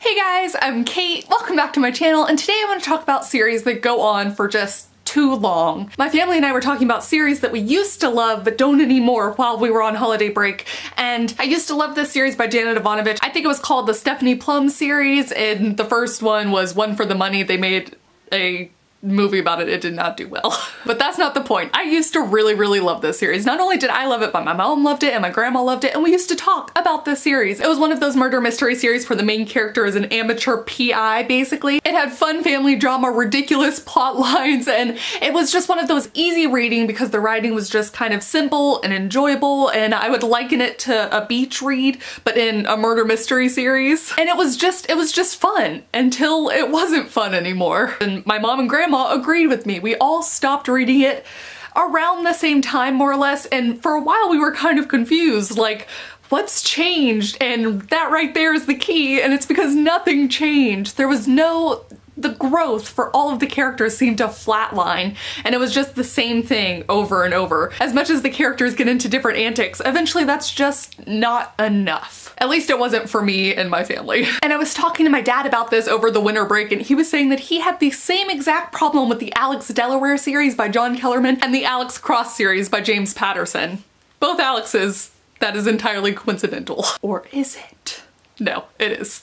Hey guys, I'm Kate. Welcome back to my channel, and today I want to talk about series that go on for just too long. My family and I were talking about series that we used to love but don't anymore while we were on holiday break, and I used to love this series by Janet Ivanovich. I think it was called the Stephanie Plum series, and the first one was One for the Money. They made a movie about it. It did not do well. But that's not the point. I used to really love this series. Not only did I love it, but my mom loved it and my grandma loved it, and we used to talk about this series. It was one of those murder mystery series where the main character is an amateur PI, basically. It had fun family drama, ridiculous plot lines, and it was just one of those easy reading because the writing was just kind of simple and enjoyable, and I would liken it to a beach read, but in a murder mystery series. And it was just fun until it wasn't fun anymore. And my mom and grandma agreed with me. We all stopped reading it around the same time, more or less, and for a while we were kind of confused, like, what's changed? And that right there is the key, and it's because nothing changed. There was the growth for all of the characters seemed to flatline, and it was just the same thing over and over. As much as the characters get into different antics, eventually that's just not enough. At least it wasn't for me and my family. And I was talking to my dad about this over the winter break, and he was saying that he had the same exact problem with the Alex Delaware series by John Kellerman and the Alex Cross series by James Patterson. Both Alexes. That is entirely coincidental. Or is it? No, it is.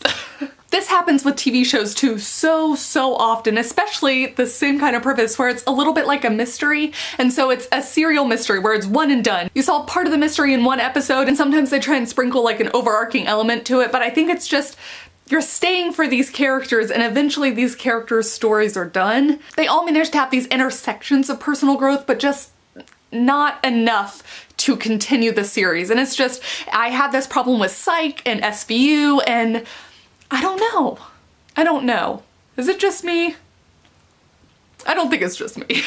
This happens with TV shows too so often, especially the same kind of premise where it's a little bit like a mystery, and so it's a serial mystery where it's one and done. You solve part of the mystery in one episode, and sometimes they try and sprinkle like an overarching element to it, but I think it's just you're staying for these characters, and eventually these characters' stories are done. They all manage to have these intersections of personal growth, but just not enough to continue the series. And it's just, I had this problem with Psych and SVU, and I don't know. I don't know. Is it just me? I don't think it's just me.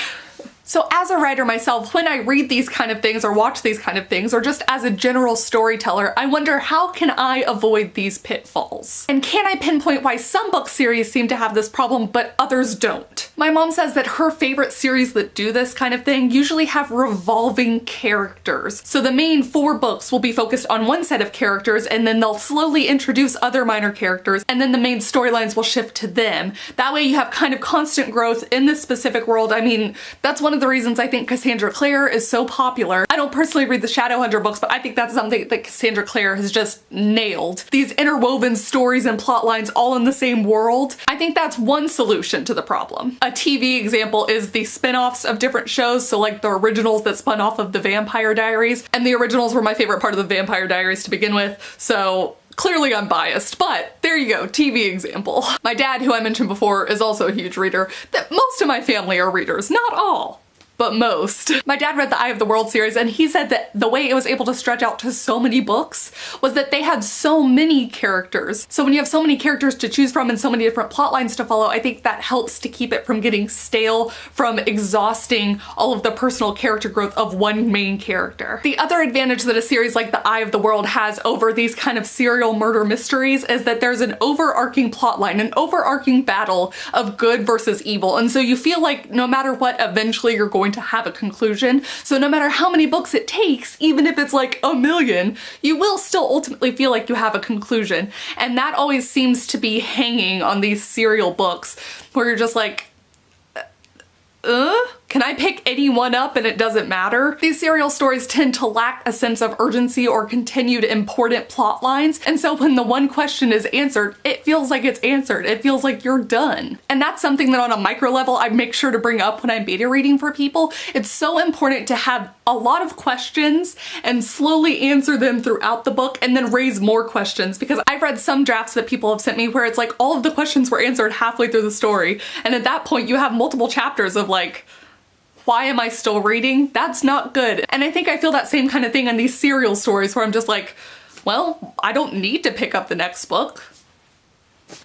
So as a writer myself, when I read these kind of things or watch these kind of things, or just as a general storyteller, I wonder, how can I avoid these pitfalls? And can I pinpoint why some book series seem to have this problem but others don't? My mom says that her favorite series that do this kind of thing usually have revolving characters. So the main 4 books will be focused on one set of characters, and then they'll slowly introduce other minor characters, and then the main storylines will shift to them. That way you have kind of constant growth in this specific world. I mean, that's one of the reasons I think Cassandra Clare is so popular. I don't personally read the Shadowhunter books, but I think that's something that Cassandra Clare has just nailed. These interwoven stories and plot lines all in the same world. I think that's one solution to the problem. A TV example is the spin-offs of different shows, so like the originals that spun off of the Vampire Diaries, and the originals were my favorite part of the Vampire Diaries to begin with, so clearly I'm biased, but there you go, TV example. My dad, who I mentioned before, is also a huge reader. That most of my family are readers, not all, but most. My dad read the Eye of the World series, and he said that the way it was able to stretch out to so many books was that they had so many characters. So when you have so many characters to choose from and so many different plot lines to follow, I think that helps to keep it from getting stale, from exhausting all of the personal character growth of one main character. The other advantage that a series like the Eye of the World has over these kind of serial murder mysteries is that there's an overarching plot line, an overarching battle of good versus evil, and so you feel like no matter what, eventually you're going to have a conclusion. So no matter how many books it takes, even if it's like 1,000,000, you will still ultimately feel like you have a conclusion. And that always seems to be hanging on these serial books where you're just like, can I pick any one up and it doesn't matter? These serial stories tend to lack a sense of urgency or continued important plot lines, and so when the one question is answered, it feels like it's answered. It feels like you're done. And that's something that on a micro level I make sure to bring up when I'm beta reading for people. It's so important to have a lot of questions and slowly answer them throughout the book, and then raise more questions, because I've read some drafts that people have sent me where it's like all of the questions were answered halfway through the story, and at that point you have multiple chapters of like, why am I still reading? That's not good. And I think I feel that same kind of thing in these serial stories where I'm just like, well, I don't need to pick up the next book.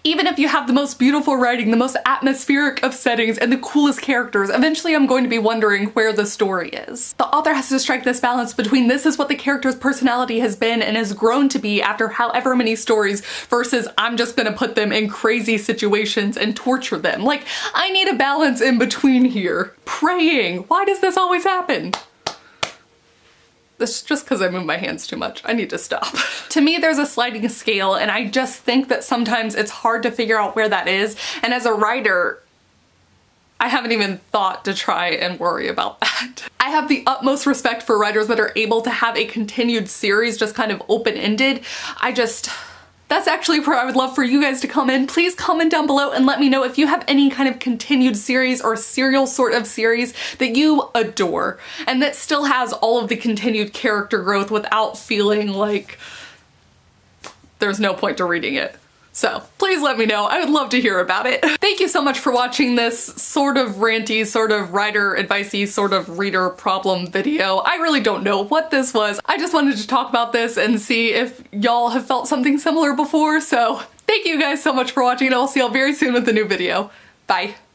Even if you have the most beautiful writing, the most atmospheric of settings, and the coolest characters, eventually I'm going to be wondering where the story is. The author has to strike this balance between this is what the character's personality has been and has grown to be after however many stories, versus I'm just gonna put them in crazy situations and torture them. Like, I need a balance in between here. Praying. Why does this always happen? It's just because I move my hands too much. I need to stop. To me, there's a sliding scale, and I just think that sometimes it's hard to figure out where that is. And as a writer, I haven't even thought to try and worry about that. I have the utmost respect for writers that are able to have a continued series just kind of open-ended. That's actually where I would love for you guys to come in. Please comment down below and let me know if you have any kind of continued series or serial sort of series that you adore and that still has all of the continued character growth without feeling like there's no point to reading it. So please let me know. I would love to hear about it. Thank you so much for watching this sort of ranty, sort of writer advicey, sort of reader problem video. I really don't know what this was. I just wanted to talk about this and see if y'all have felt something similar before. So thank you guys so much for watching, and I'll see y'all very soon with a new video. Bye.